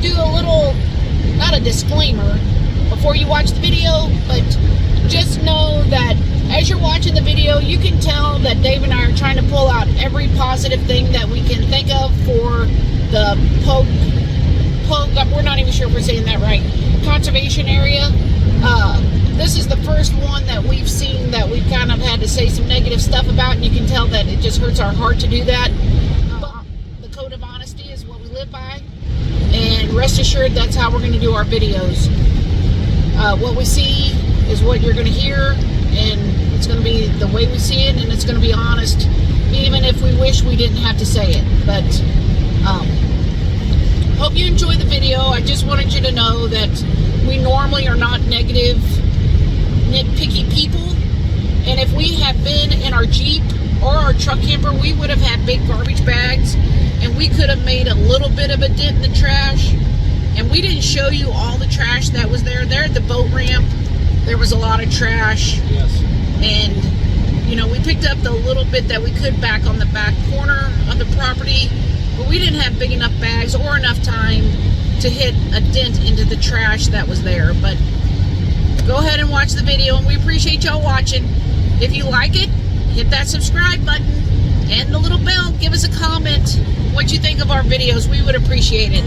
do a little, not a disclaimer before you watch the video, but just know that as you're watching the video, you can tell that Dave and I are trying to pull out every positive thing that we can think of for the Poague, we're not even sure if we're saying that right, conservation area. This is the first one that we've seen that we've kind of had to say some negative stuff about, and you can tell that it just hurts our heart to do that. The code of honesty is what we live by, and rest assured that's how we're going to do our videos. What we see is what you're going to hear, and it's going to be the way we see it, and it's going to be honest, even if we wish we didn't have to say it. But hope you enjoy the video. I just wanted you to know that we normally are not negative, nitpicky people, and if we had been in our Jeep or our truck camper, we would have had big garbage bags, and we could have made a little bit of a dent in the trash. And we didn't show you all the trash that was there. There at the boat ramp, there was a lot of trash. Yes. And, you know, we picked up the little bit that we could back on the back corner of the property, but we didn't have big enough bags or enough time to hit a dent into the trash that was there. But go ahead and watch the video, and we appreciate y'all watching. If you like it, hit that subscribe button and the little bell. Give us a comment what you think of our videos. We would appreciate it.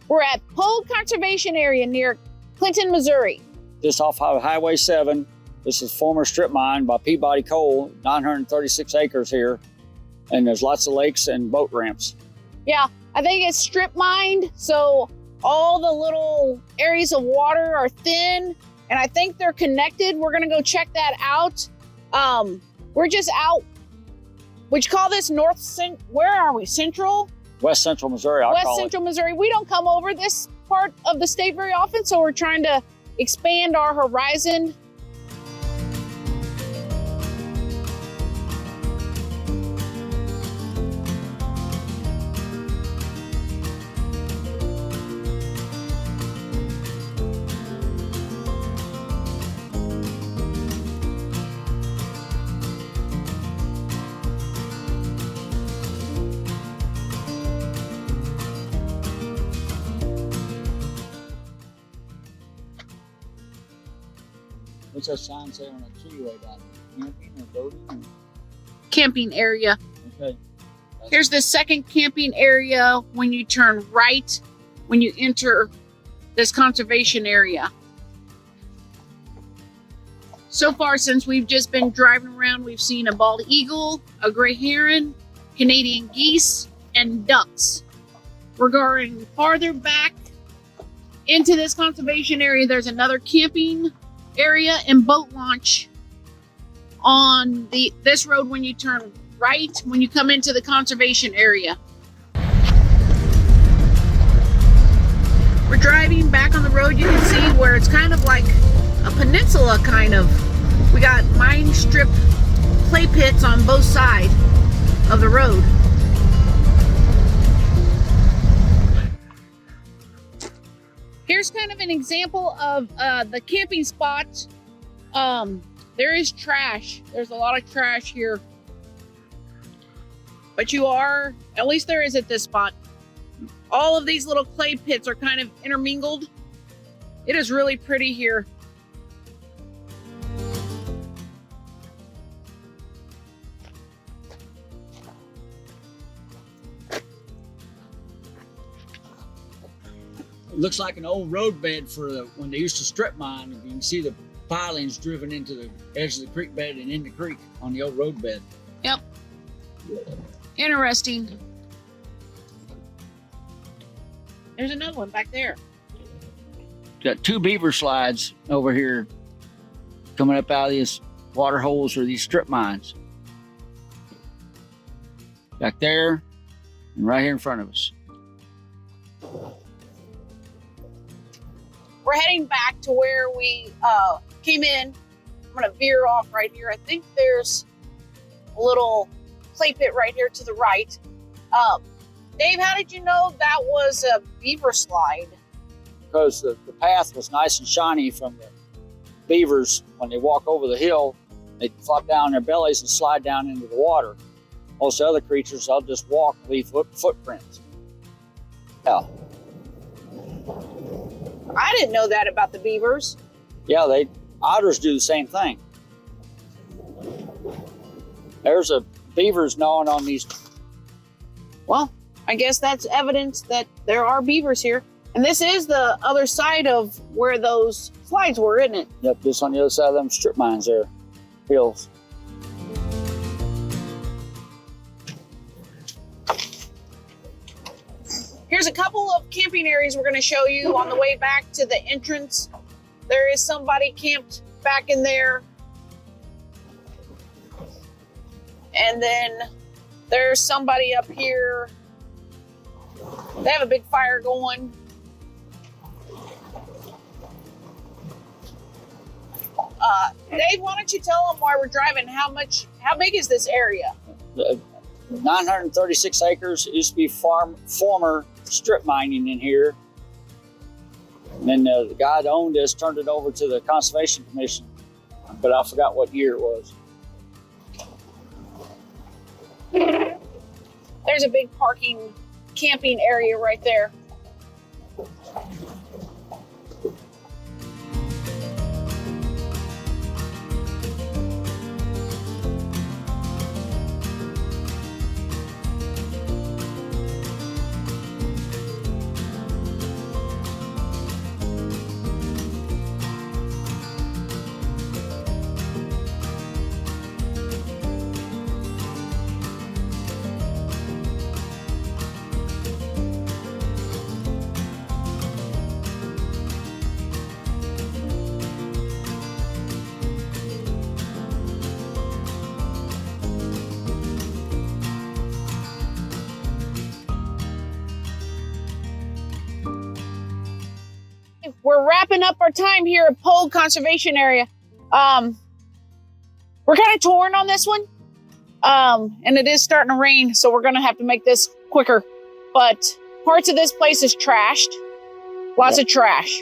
We're at Poague Conservation Area near Clinton, Missouri. Just off Highway 7. This is former strip mine by Peabody Coal, 936 acres here. And there's lots of lakes and boat ramps. Yeah, I think it's strip mined, so all the little areas of water are thin, and I think they're connected. We're gonna go check that out. We're just out, would you call this where are we, Central? West Central Missouri, West Central Missouri. We don't come over this part of the state very often, so we're trying to expand our horizon. What's that sign say on the tree way down there? Camping or boating? Camping area. Okay. Here's the second camping area when you turn right when you enter this conservation area. So far, since we've just been driving around, we've seen a bald eagle, a gray heron, Canadian geese, and ducks. We're going farther back into this conservation area. There's another camping area and boat launch on this road when you turn right when you come into the conservation area. We're driving back on the road. You can see where it's kind of like a peninsula, kind of. We got mine strip clay pits on both sides of the road. Here's kind of an example of the camping spot. There is trash. There's a lot of trash here. But at least there is at this spot. All of these little clay pits are kind of intermingled. It is really pretty here. It looks like an old roadbed for when they used to strip mine. You can see the pilings driven into the edge of the creek bed and in the creek on the old roadbed. Yep. Interesting. There's another one back there. Got two beaver slides over here coming up out of these water holes or these strip mines. Back there and right here in front of us. We're heading back to where we came in. I'm gonna veer off right here. I think there's a little clay pit right here to the right. Dave, how did you know that was a beaver slide? Because the path was nice and shiny from the beavers. When they walk over the hill, they flop down their bellies and slide down into the water. Most other creatures, they'll just walk and leave footprints. Yeah. I didn't know that about the beavers. Yeah, otters do the same thing. There's a beavers gnawing on these. Well, I guess that's evidence that there are beavers here. And this is the other side of where those slides were, isn't it? Yep, just on the other side of them strip mines there, hills. Here's a couple of camping areas we're going to show you on the way back to the entrance. There is somebody camped back in there. And then there's somebody up here. They have a big fire going. Dave, why don't you tell them while we're driving how big is this area? 936 acres. It used to be former strip mining in here. And then the guy that owned this turned it over to the Conservation Commission, but I forgot what year it was. There's a big camping area right there. We're wrapping up our time here at Poague Conservation Area. We're kind of torn on this one. And it is starting to rain, so we're going to have to make this quicker. But parts of this place is trashed. Lots of trash.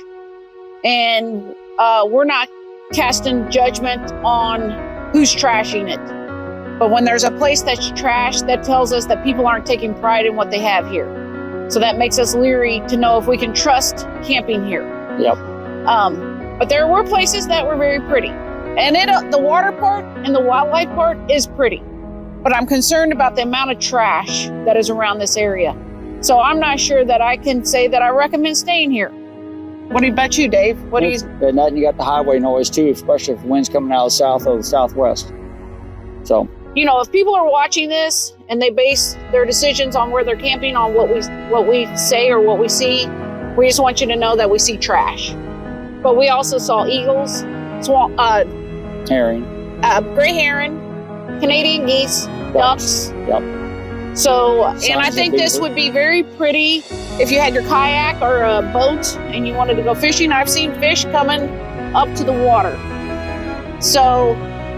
And we're not casting judgment on who's trashing it. But when there's a place that's trashed, that tells us that people aren't taking pride in what they have here. So that makes us leery to know if we can trust camping here. Yep. But there were places that were very pretty. And the water part and the wildlife part is pretty. But I'm concerned about the amount of trash that is around this area. So I'm not sure that I can say that I recommend staying here. What about you, Dave? And then you got the highway noise too, especially if the wind's coming out of the south or the southwest. So, you know, if people are watching this and they base their decisions on where they're camping on what we say or what we see, we just want you to know that we see trash. But we also saw eagles, herring, gray heron, Canadian geese, ducks. Yep. So, and I think this would be very pretty if you had your kayak or a boat and you wanted to go fishing. I've seen fish coming up to the water. So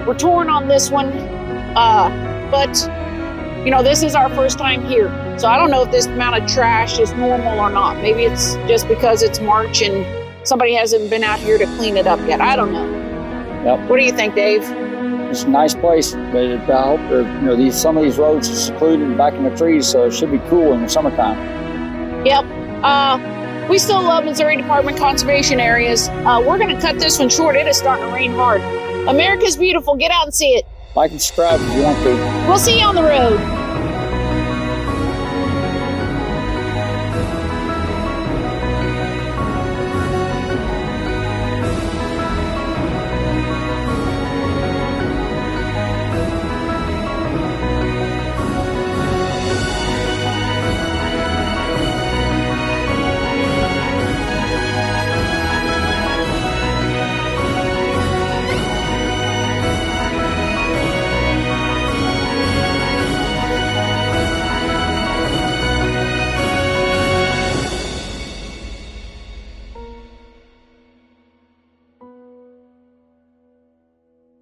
we're torn on this one. But, you know, this is our first time here. So I don't know if this amount of trash is normal or not. Maybe it's just because it's March and somebody hasn't been out here to clean it up yet. I don't know. Yep. What do you think, Dave? It's a nice place, but I hope some of these roads are secluded and back in the trees, so it should be cool in the summertime. Yep. We still love Missouri Department conservation areas. We're going to cut this one short. It is starting to rain hard. America's beautiful. Get out and see it. Like and subscribe if you want to. We'll see you on the road.